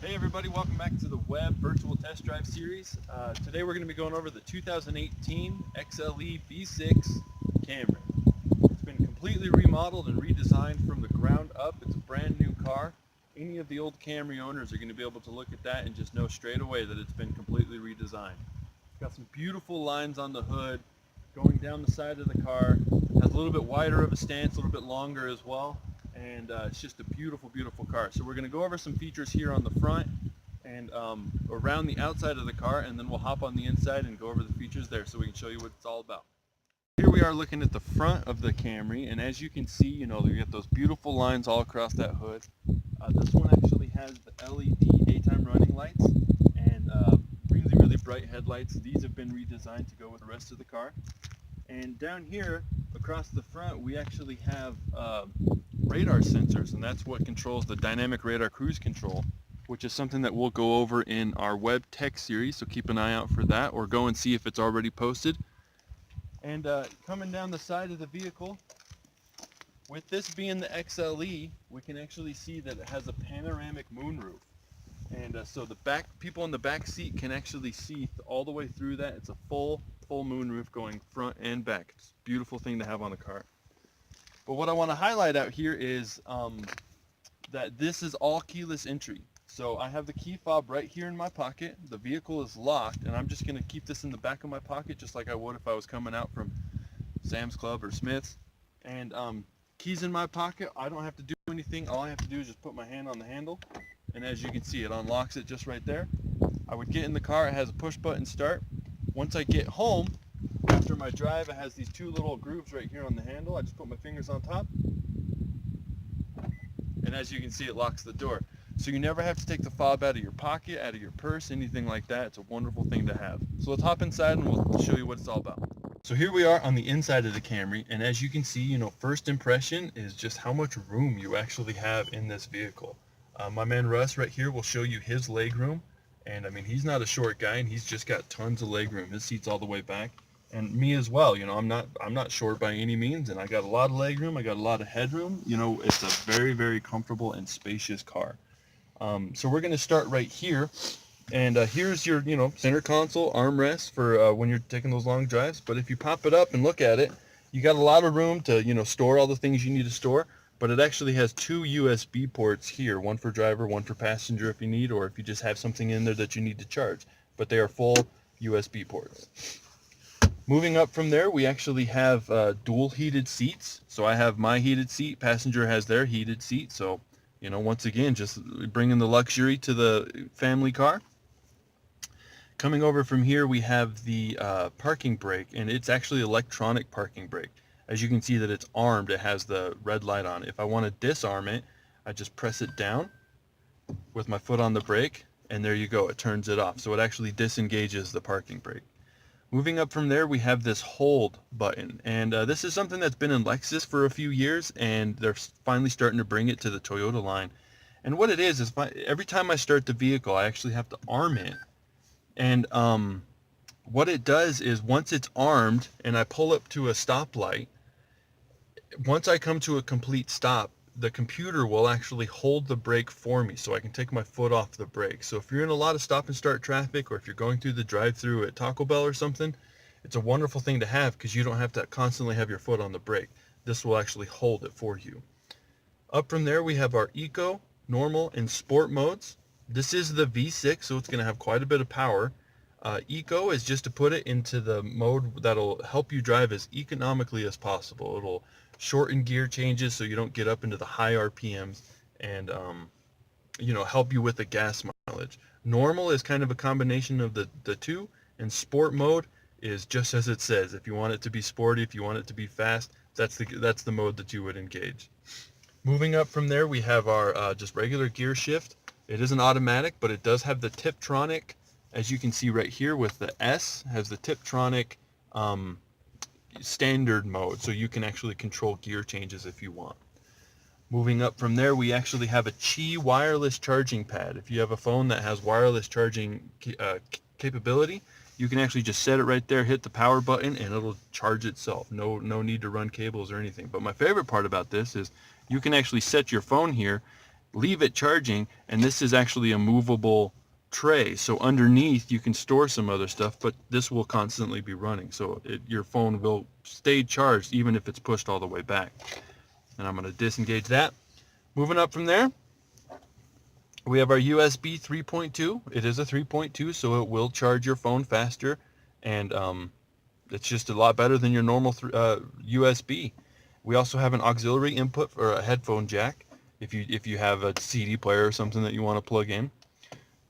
Hey everybody, welcome back to the Web Virtual Test Drive Series. Today we're going to be going over the 2018 XLE V6 Camry. It's been completely remodeled and redesigned from the ground up. It's a brand new car. Any of the old Camry owners are going to be able to look at that and just know straight away that it's been completely redesigned. It's got some beautiful lines on the hood going down the side of the car. It has a little bit wider of a stance, a little bit longer as well. And it's just a beautiful, beautiful car. So we're going to go over some features here on the front and around the outside of the car, and then we'll hop on the inside and go over the features there so we can show you what it's all about. Here we are looking at the front of the Camry, and as you can see, you get those beautiful lines all across that hood. This one actually has the LED daytime running lights and really, really bright headlights. These have been redesigned to go with the rest of the car. And down here across the front, we actually have radar sensors, and that's what controls the dynamic radar cruise control, which is something that we'll go over in our web tech series, so keep an eye out for that, or go and see if it's already posted. And coming down the side of the vehicle, with this being the XLE, we can actually see that it has a panoramic moonroof, and so the people in the back seat can actually see all the way through that. It's a full moonroof going front and back. It's a beautiful thing to have on the car. But what I want to highlight out here is that this is all keyless entry. So I have the key fob right here in my pocket. The vehicle is locked, and I'm just going to keep this in the back of my pocket just like I would if I was coming out from Sam's Club or Smith's. And keys in my pocket, I don't have to do anything. All I have to do is just put my hand on the handle, and as you can see, it unlocks it just right there. I would get in the car. It has a push button start. Once I get home, after my drive, it has these two little grooves right here on the handle. I just put my fingers on top, and as you can see, it locks the door. So you never have to take the fob out of your pocket, out of your purse, anything like that. It's a wonderful thing to have. So let's hop inside and we'll show you what it's all about. So here we are on the inside of the Camry, and as you can see, first impression is just how much room you actually have in this vehicle. My man Russ right here will show you his leg room, and I mean, he's not a short guy, and he's just got tons of leg room. His seat's all the way back. And me as well, I'm not short by any means, and I got a lot of leg room, I got a lot of headroom. It's a very, very comfortable and spacious car. So we're going to start right here, and here's your center console armrest for when you're taking those long drives. But if you pop it up and look at it, you got a lot of room to store all the things you need to store. But it actually has two USB ports here, one for driver, one for passenger if you need, or if you just have something in there that you need to charge. But they are full USB ports. Moving up from there, we actually have dual heated seats. So I have my heated seat, passenger has their heated seat. So, once again, just bringing the luxury to the family car. Coming over from here, we have the parking brake, and it's actually electronic parking brake. As you can see that it's armed, it has the red light on. If I want to disarm it, I just press it down with my foot on the brake, and there you go, it turns it off. So it actually disengages the parking brake. Moving up from there, we have this hold button, and this is something that's been in Lexus for a few years, and they're finally starting to bring it to the Toyota line. And what it is every time I start the vehicle, I actually have to arm it. And what it does is once it's armed and I pull up to a stoplight, once I come to a complete stop, the computer will actually hold the brake for me so I can take my foot off the brake. So if you're in a lot of stop and start traffic, or if you're going through the drive-through at Taco Bell or something, it's a wonderful thing to have because you don't have to constantly have your foot on the brake. This will actually hold it for you. Up from there, we have our Eco, Normal, and Sport modes. This is the V6, so it's going to have quite a bit of power. Eco is just to put it into the mode that'll help you drive as economically as possible. It'll shorten gear changes so you don't get up into the high RPMs, and help you with the gas mileage. Normal is kind of a combination of the two, and sport mode is just as it says. If you want it to be sporty, if you want it to be fast, that's the mode that you would engage. Moving up from there, we have our just regular gear shift. It isn't automatic, but it does have the Tiptronic. As you can see right here with the S, has the Tiptronic standard mode, so you can actually control gear changes if you want. Moving up from there, we actually have a Qi wireless charging pad. If you have a phone that has wireless charging capability, you can actually just set it right there, hit the power button, and it'll charge itself. No need to run cables or anything. But my favorite part about this is you can actually set your phone here leave it charging, and this is actually a movable tray. So underneath you can store some other stuff, but this will constantly be running. So your phone will stay charged even if it's pushed all the way back. And I'm going to disengage that. Moving up from there, we have our USB 3.2. It is a 3.2, so it will charge your phone faster, and it's just a lot better than your normal USB. We also have an auxiliary input for a headphone jack if you have a CD player or something that you want to plug in.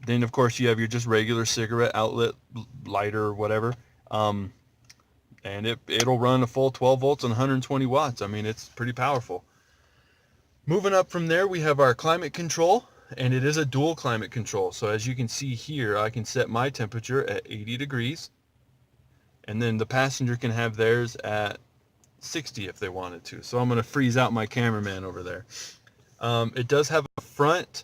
Then of course you have your just regular cigarette outlet, lighter or whatever, and it'll run a full 12 volts and 120 watts. I mean, it's pretty powerful. Moving up from there, we have our climate control, and it is a dual climate control. So as you can see here, I can set my temperature at 80 degrees, and then the passenger can have theirs at 60 if they wanted to. So I'm going to freeze out my cameraman over there. It does have a front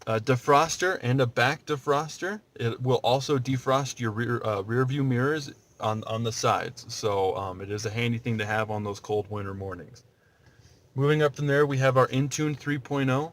defroster and a back defroster. It will also defrost your rear view mirrors on the sides. So it is a handy thing to have on those cold winter mornings. Moving up from there, we have our Intune 3.0.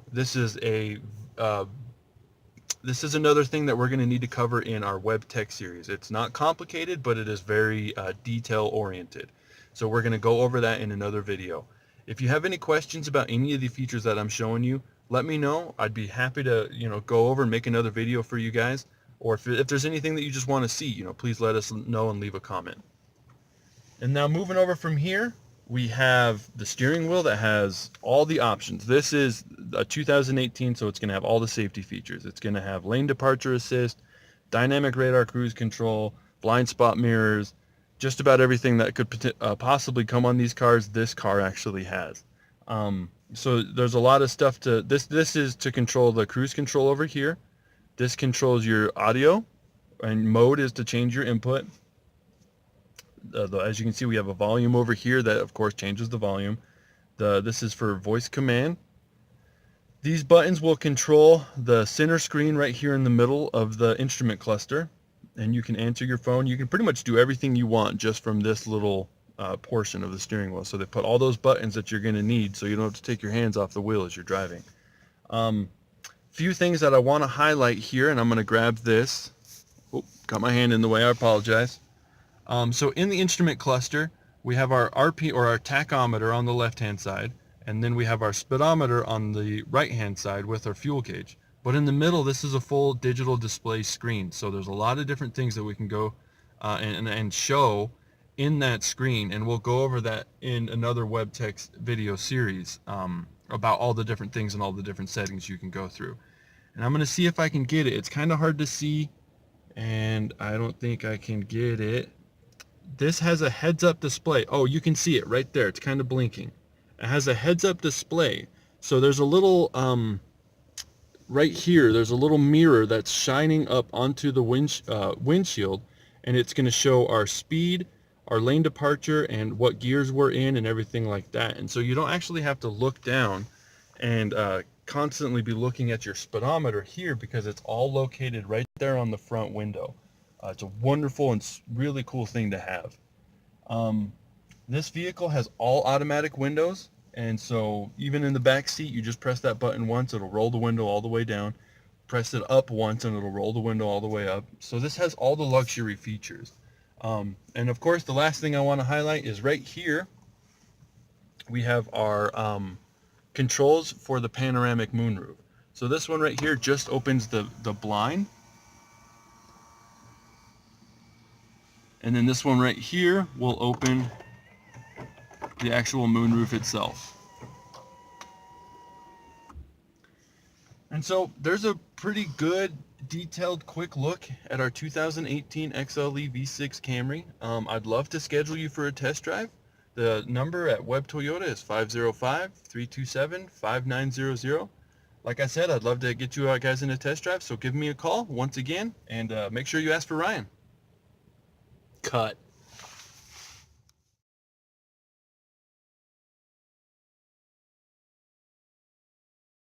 This is another thing that we're going to need to cover in our web tech series. It's not complicated, but it is very detail oriented. So we're going to go over that in another video. If you have any questions about any of the features that I'm showing you, let me know. I'd be happy to go over and make another video for you guys. Or if there's anything that you just want to see, please let us know and leave a comment. And now moving over from here, we have the steering wheel that has all the options. This is a 2018, so it's going to have all the safety features. It's going to have lane departure assist, dynamic radar cruise control, blind spot mirrors, just about everything that could possibly come on these cars, this car actually has. So there's a lot of stuff to this. This is to control the cruise control over here. This controls your audio, and mode is to change your input. As you can see, we have a volume over here that of course changes the volume. This is for voice command. These buttons will control the center screen right here in the middle of the instrument cluster, and you can answer your phone. You can pretty much do everything you want just from this little portion of the steering wheel. So they put all those buttons that you're going to need so you don't have to take your hands off the wheel as you're driving. Few things that I want to highlight here, and I'm going to grab this. Oh, got my hand in the way, I apologize. So in the instrument cluster, we have our RP or our tachometer on the left-hand side, and then we have our speedometer on the right-hand side with our fuel gauge. But in the middle, this is a full digital display screen. So there's a lot of different things that we can go and show in that screen, and we'll go over that in another web text video series about all the different things and all the different settings you can go through. And I'm going to see if I can get it. It's kind of hard to see, and I don't think I can get it. This has a heads-up display. Oh, you can see it right there. It's kind of blinking. It has a heads-up display. So there's a little, right here, there's a little mirror that's shining up onto the windshield, and it's going to show our speed, our lane departure, and what gears we're in and everything like that. And so you don't actually have to look down and constantly be looking at your speedometer here, because it's all located right there on the front window. It's a wonderful and really cool thing to have. This vehicle has all automatic windows, and so even in the back seat, you just press that button once, it'll roll the window all the way down. Press it up once and it'll roll the window all the way up. So this has all the luxury features. And of course, the last thing I want to highlight is right here, we have our controls for the panoramic moonroof. So this one right here just opens the blind. And then this one right here will open the actual moonroof itself. And so there's a pretty good, detailed, quick look at our 2018 XLE V6 Camry. I'd love to schedule you for a test drive. The number at Web Toyota is 505-327-5900. Like I said, I'd love to get you guys in a test drive, so give me a call once again, and make sure you ask for Ryan. Cut.